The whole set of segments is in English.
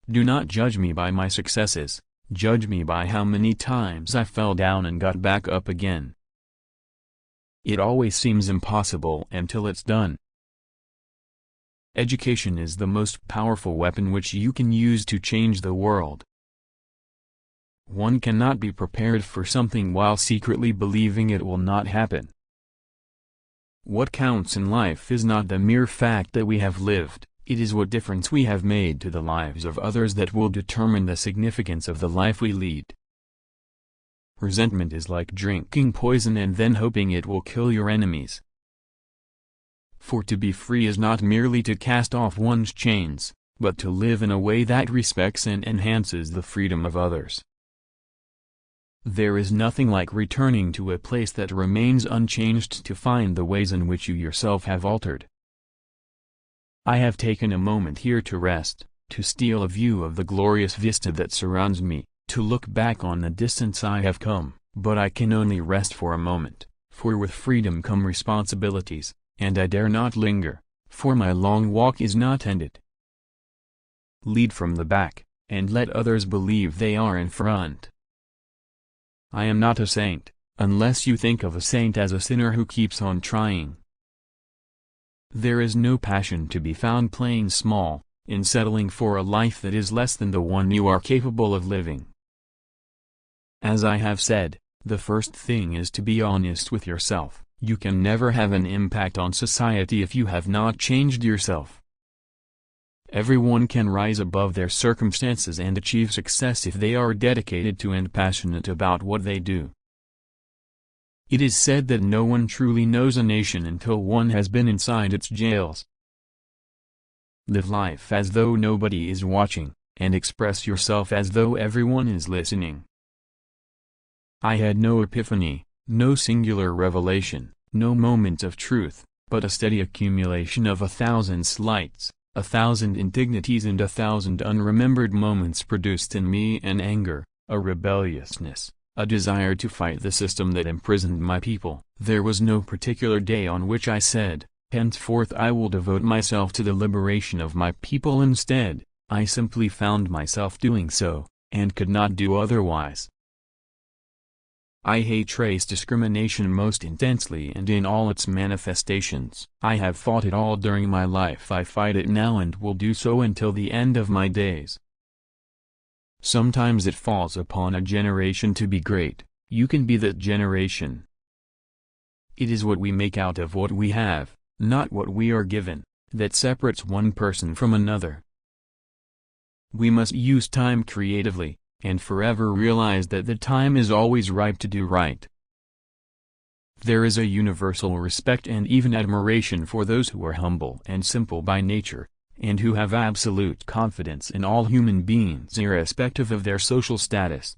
Do not judge me by my successes, judge me by how many times I fell down and got back up again. It always seems impossible until it's done. Education is the most powerful weapon which you can use to change the world. One cannot be prepared for something while secretly believing it will not happen. What counts in life is not the mere fact that we have lived, it is what difference we have made to the lives of others that will determine the significance of the life we lead. Resentment is like drinking poison and then hoping it will kill your enemies. For to be free is not merely to cast off one's chains, but to live in a way that respects and enhances the freedom of others. There is nothing like returning to a place that remains unchanged to find the ways in which you yourself have altered. I have taken a moment here to rest, to steal a view of the glorious vista that surrounds me, to look back on the distance I have come, but I can only rest for a moment, for with freedom come responsibilities, and I dare not linger, for my long walk is not ended. Lead from the back, and let others believe they are in front. I am not a saint, unless you think of a saint as a sinner who keeps on trying. There is no passion to be found playing small, in settling for a life that is less than the one you are capable of living. As I have said, the first thing is to be honest with yourself. You can never have an impact on society if you have not changed yourself. Everyone can rise above their circumstances and achieve success if they are dedicated to and passionate about what they do. It is said that no one truly knows a nation until one has been inside its jails. Live life as though nobody is watching, and express yourself as though everyone is listening. I had no epiphany, no singular revelation, no moment of truth, but a steady accumulation of 1,000 slights, 1,000 indignities and 1,000 unremembered moments produced in me an anger, a rebelliousness, a desire to fight the system that imprisoned my people. There was no particular day on which I said, henceforth I will devote myself to the liberation of my people instead. I simply found myself doing so, and could not do otherwise. I hate race discrimination most intensely and in all its manifestations. I have fought it all during my life. I fight it now and will do so until the end of my days. Sometimes it falls upon a generation to be great. You can be that generation. It is what we make out of what we have, not what we are given, that separates one person from another. We must use time creatively, and forever realize that the time is always ripe to do right. There is a universal respect and even admiration for those who are humble and simple by nature, and who have absolute confidence in all human beings irrespective of their social status.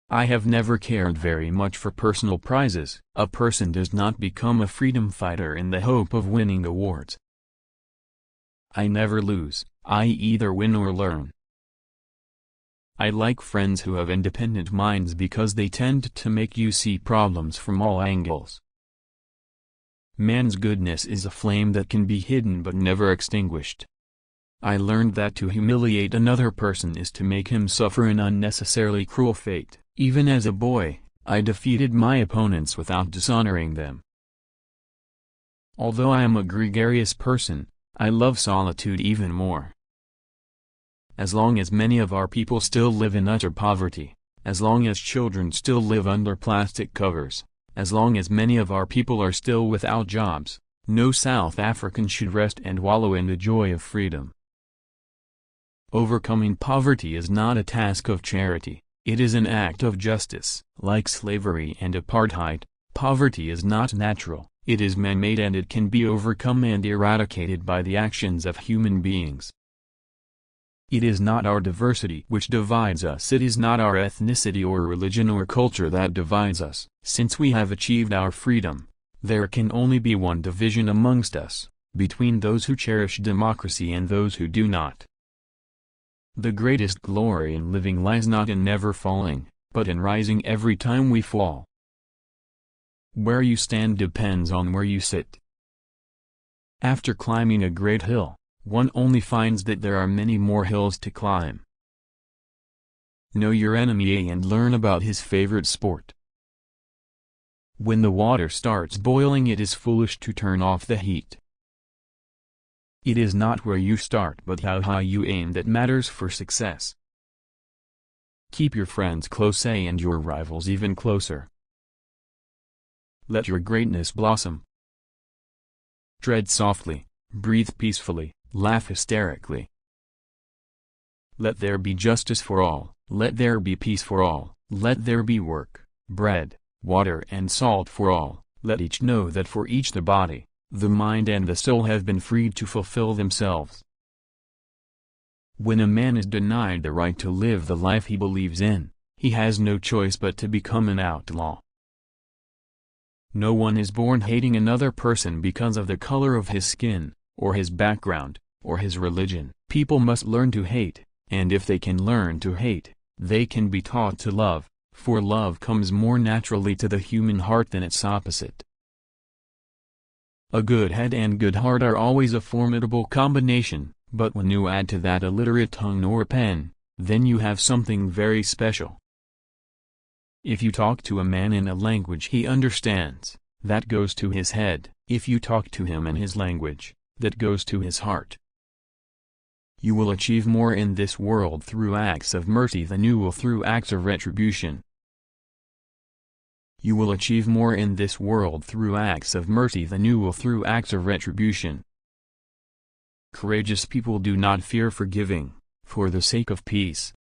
I have never cared very much for personal prizes. A person does not become a freedom fighter in the hope of winning awards. I never lose, I either win or learn. I like friends who have independent minds because they tend to make you see problems from all angles. Man's goodness is a flame that can be hidden but never extinguished. I learned that to humiliate another person is to make him suffer an unnecessarily cruel fate. Even as a boy, I defeated my opponents without dishonoring them. Although I am a gregarious person, I love solitude even more. As long as many of our people still live in utter poverty, as long as children still live under plastic covers, as long as many of our people are still without jobs, no South African should rest and wallow in the joy of freedom. Overcoming poverty is not a task of charity, it is an act of justice. Like slavery and apartheid, poverty is not natural, it is man-made and it can be overcome and eradicated by the actions of human beings. It is not our diversity which divides us, it is not our ethnicity or religion or culture that divides us. Since we have achieved our freedom, there can only be one division amongst us, between those who cherish democracy and those who do not. The greatest glory in living lies not in never falling, but in rising every time we fall. Where you stand depends on where you sit. After climbing a great hill, one only finds that there are many more hills to climb. Know your enemy and learn about his favorite sport. When the water starts boiling, it is foolish to turn off the heat. It is not where you start but how high you aim that matters for success. Keep your friends close and your rivals even closer. Let your greatness blossom. Tread softly, breathe peacefully, laugh hysterically. Let there be justice for all, let there be peace for all, let there be work, bread, water and salt for all, let each know that for each the body, the mind and the soul have been freed to fulfill themselves. When a man is denied the right to live the life he believes in, he has no choice but to become an outlaw. No one is born hating another person because of the color of his skin, or his background, or his religion. People must learn to hate, and if they can learn to hate, they can be taught to love, for love comes more naturally to the human heart than its opposite. A good head and good heart are always a formidable combination, but when you add to that a literate tongue or pen, then you have something very special. If you talk to a man in a language he understands, that goes to his head. If you talk to him in his language, that goes to his heart. You will achieve more in this world through acts of mercy than you will through acts of retribution. You will achieve more in this world through acts of mercy than you will through acts of retribution. Courageous people do not fear forgiving, for the sake of peace.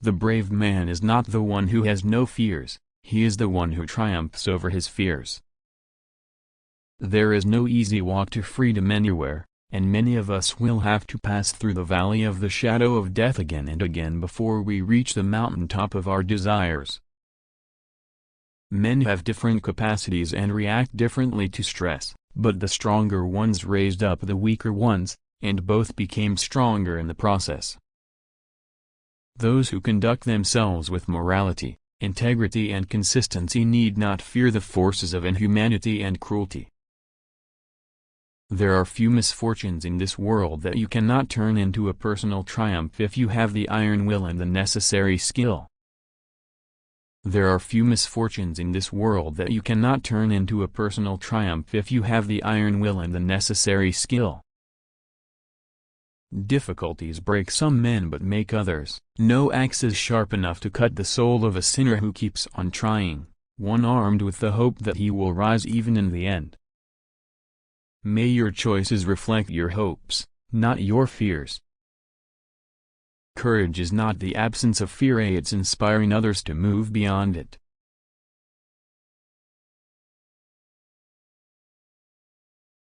The brave man is not the one who has no fears, he is the one who triumphs over his fears. There is no easy walk to freedom anywhere, and many of us will have to pass through the valley of the shadow of death again and again before we reach the mountaintop of our desires. Men have different capacities and react differently to stress, but the stronger ones raised up the weaker ones, and both became stronger in the process. Those who conduct themselves with morality, integrity and consistency need not fear the forces of inhumanity and cruelty. There are few misfortunes in this world that you cannot turn into a personal triumph if you have the iron will and the necessary skill. There are few misfortunes in this world that you cannot turn into a personal triumph if you have the iron will and the necessary skill. Difficulties break some men but make others. No axe is sharp enough to cut the soul of a sinner who keeps on trying, one armed with the hope that he will rise even in the end. May your choices reflect your hopes, not your fears. Courage is not the absence of fear, it's inspiring others to move beyond it.